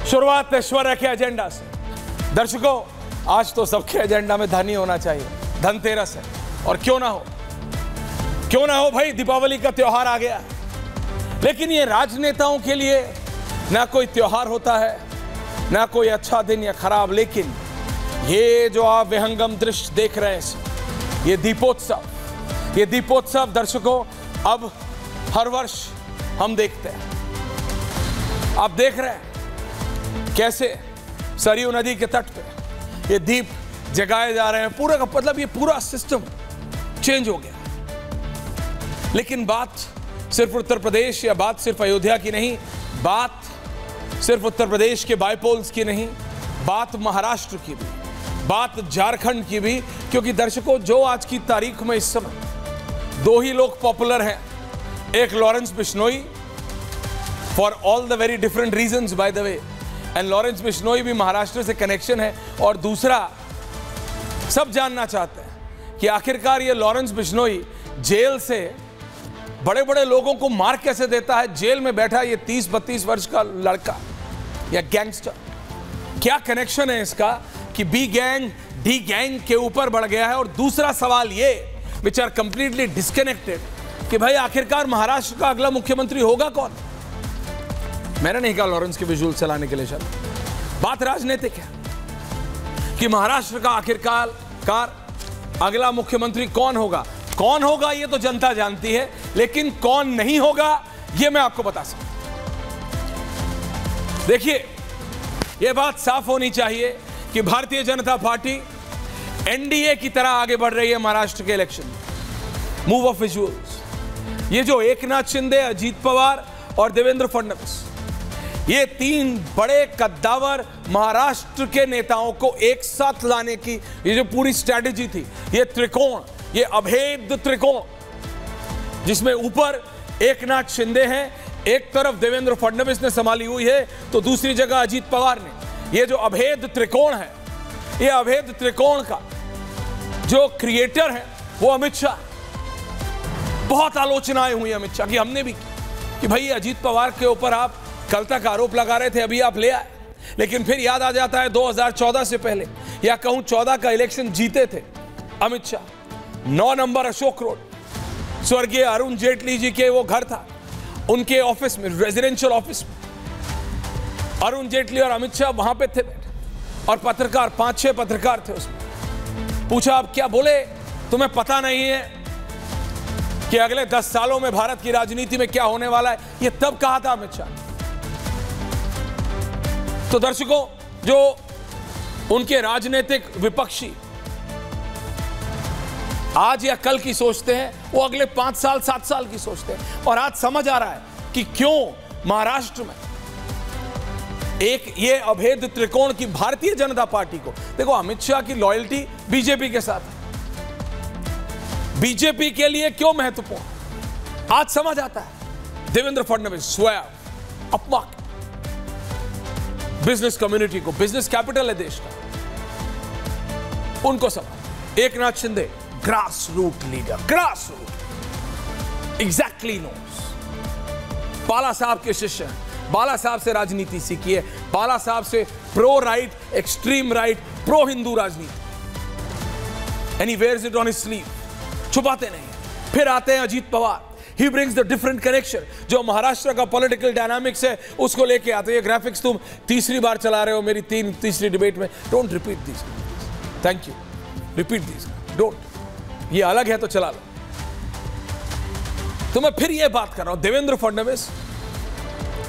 शुरुआत ऐश्वर्या के एजेंडा से। दर्शकों, आज तो सबके एजेंडा में धन ही होना चाहिए। धनतेरस है और क्यों ना हो भाई, दीपावली का त्योहार आ गया। लेकिन ये राजनेताओं के लिए ना कोई त्योहार होता है, ना कोई अच्छा दिन या खराब। लेकिन ये जो आप विहंगम दृश्य देख रहे हैं, ये दीपोत्सव दर्शकों अब हर वर्ष हम देखते हैं। आप देख रहे हैं कैसे सरयू नदी के तट पे ये दीप जगाए जा रहे हैं। पूरा का मतलब ये पूरा सिस्टम चेंज हो गया। लेकिन बात सिर्फ उत्तर प्रदेश या बात सिर्फ अयोध्या की नहीं, बात सिर्फ उत्तर प्रदेश के बायपोल्स की नहीं, बात महाराष्ट्र की भी, बात झारखंड की भी। क्योंकि दर्शकों, जो आज की तारीख में इस समय दो ही लोग पॉपुलर हैं, एक Lawrence Bishnoi, for all the very different reasons by the way, and Lawrence Bishnoi भी महाराष्ट्र से कनेक्शन है। और दूसरा, सब जानना चाहते हैं कि आखिरकार ये लॉरेंस बिश्नोई जेल से बड़े बड़े लोगों को मार कैसे देता है। जेल में बैठा ये 30-32 वर्ष का लड़का या गैंगस्टर, क्या कनेक्शन है इसका कि बी गैंग डी गैंग के ऊपर बढ़ गया है। और दूसरा सवाल ये, विच आर कंप्लीटली डिस्कनेक्टेड, कि भाई आखिरकार महाराष्ट्र का अगला मुख्यमंत्री होगा कौन। मैंने नहीं कहा लॉरेंस के विजुअल चलाने के लिए, चल बात राजनीतिक है कि महाराष्ट्र का आखिरकार अगला मुख्यमंत्री कौन होगा ये तो जनता जानती है, लेकिन कौन नहीं होगा ये मैं आपको बता सकता हूं। देखिए, यह बात साफ होनी चाहिए कि भारतीय जनता पार्टी एनडीए की तरह आगे बढ़ रही है महाराष्ट्र के इलेक्शन में। मूव ऑफ विजुअल्स, ये जो एकनाथ शिंदे, अजीत पवार और देवेंद्र फडणवीस, ये तीन बड़े कद्दावर महाराष्ट्र के नेताओं को एक साथ लाने की ये जो पूरी स्ट्रैटेजी थी, ये त्रिकोण, ये अभेद त्रिकोण, जिसमें ऊपर एकनाथ शिंदे हैं, एक तरफ देवेंद्र फडणवीस ने संभाली हुई है, तो दूसरी जगह अजीत पवार ने। ये जो अभेद त्रिकोण है, ये अभेद त्रिकोण का जो क्रिएटर है वो अमित शाह। बहुत आलोचनाएं हुई अमित शाह की, हमने भी की कि भाई अजीत पवार के ऊपर आप कल तक आरोप लगा रहे थे, अभी आप ले आए। लेकिन फिर याद आ जाता है 2014 से पहले, या कहूं 14 का इलेक्शन जीते थे अमित शाह, 9 नंबर अशोक रोड, स्वर्गीय अरुण जेटली जी के वो घर था, उनके ऑफिस में, रेजिडेंशियल ऑफिस में अरुण जेटली और अमित शाह वहां पे थे बैठे, और पत्रकार, 5-6 पत्रकार थे उसमें। पूछा, आप क्या बोले, तुम्हें पता नहीं है कि अगले 10 सालों में भारत की राजनीति में क्या होने वाला है। ये तब कहा था अमित शाह। तो दर्शकों, जो उनके राजनीतिक विपक्षी आज या कल की सोचते हैं, वो अगले 5 साल 7 साल की सोचते हैं। और आज समझ आ रहा है कि क्यों महाराष्ट्र में एक ये अभेद त्रिकोण की भारतीय जनता पार्टी को, देखो अमित शाह की लॉयल्टी बीजेपी के साथ है, बीजेपी के लिए क्यों महत्वपूर्ण आज समझ आता है। देवेंद्र फडणवीस स्वयं अपना बिजनेस कम्युनिटी को, बिजनेस कैपिटल है देश का, उनको समझ। Eknath Shinde grass root leader, grass root exactly knows, Balasaheb के शिष्य हैं, बाला साहब से राजनीति सीखी है, बाला साहब से pro right, extreme right, pro Hindu राजनीति, and he wears it on his sleeve, छुपाते नहीं। फिर आते हैं Ajit Pawar, he brings the different connection, जो महाराष्ट्र का पॉलिटिकल डायनामिक्स है उसको लेके आते हैं। ग्राफिक्स तुम तीसरी बार चला रहे हो मेरी तीसरी डिबेट में, don't repeat this, thank you, repeat this, don't, ये अलग है तो चला लो। तो मैं फिर ये बात कर रहा हूं, देवेंद्र फडणवीस,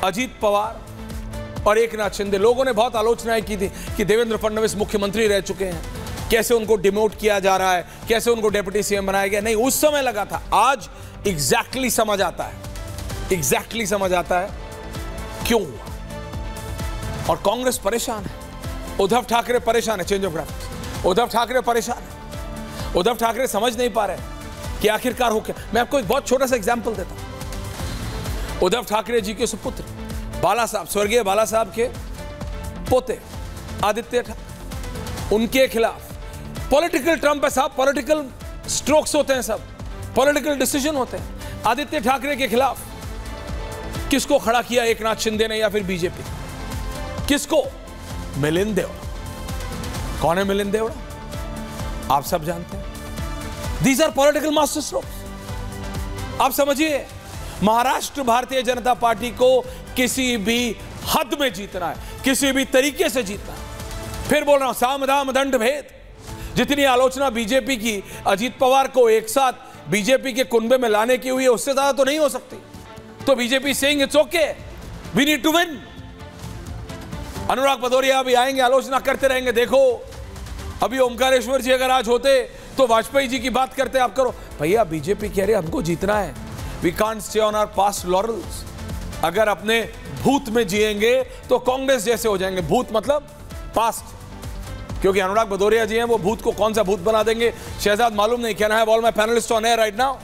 अजीत पवार और एकनाथ शिंदे। लोगों ने बहुत आलोचनाएं की थी कि देवेंद्र फडणवीस मुख्यमंत्री रह चुके हैं, कैसे उनको डिमोट किया जा रहा है, कैसे उनको डिप्टी सीएम बनाया गया। नहीं, उस समय लगा था, आज एग्जैक्टली समझ आता है, एग्जैक्टली समझ आता है क्यों हुआ। और कांग्रेस परेशान है, उद्धव ठाकरे परेशान है, change of graphics, Uddhav Thackeray परेशान है। उद्धव ठाकरे समझ नहीं पा रहे कि आखिरकार हो क्या। मैं आपको एक बहुत छोटा सा एग्जांपल देता हूं। उद्धव ठाकरे जी के सुपुत्र बाला साहब, स्वर्गीय बाला साहब के पोते आदित्य ठाकरे, उनके खिलाफ पॉलिटिकल ट्रम्प है साहब, पॉलिटिकल स्ट्रोक्स होते हैं, सब पॉलिटिकल डिसीजन होते हैं। आदित्य ठाकरे के खिलाफ किसको खड़ा किया, एकनाथ शिंदे ने या फिर बीजेपी? किसको? मिलिंद देवड़ा। कौन है मिलिंद देवड़ा? आप सब जानते हैं। These are political master strokes। आप समझिए, महाराष्ट्र भारतीय जनता पार्टी को किसी भी हद में जीतना है, किसी भी तरीके से जीतना है। फिर बोल रहा हूं, साम दाम दंड भेद। जितनी आलोचना बीजेपी की अजीत पवार को एक साथ बीजेपी के कुनबे में लाने की हुई है, उससे ज्यादा तो नहीं हो सकती। तो BJP saying it's okay, we need to win. Anurag Bhadauria अभी आएंगे, आलोचना करते रहेंगे। देखो, अभी ओमकारेश्वर जी अगर आज होते तो वाजपेयी जी की बात करते। आप करो भैया, बीजेपी कह रही है हमको जीतना है। We can't stay on our past laurels. अगर अपने भूत में जिएंगे तो कांग्रेस जैसे हो जाएंगे। भूत मतलब पास्ट, क्योंकि अनुराग भदौरिया जी हैं, वो भूत को कौन सा भूत बना देंगे शहजाद मालूम नहीं। Can I have all my panelist on air right now?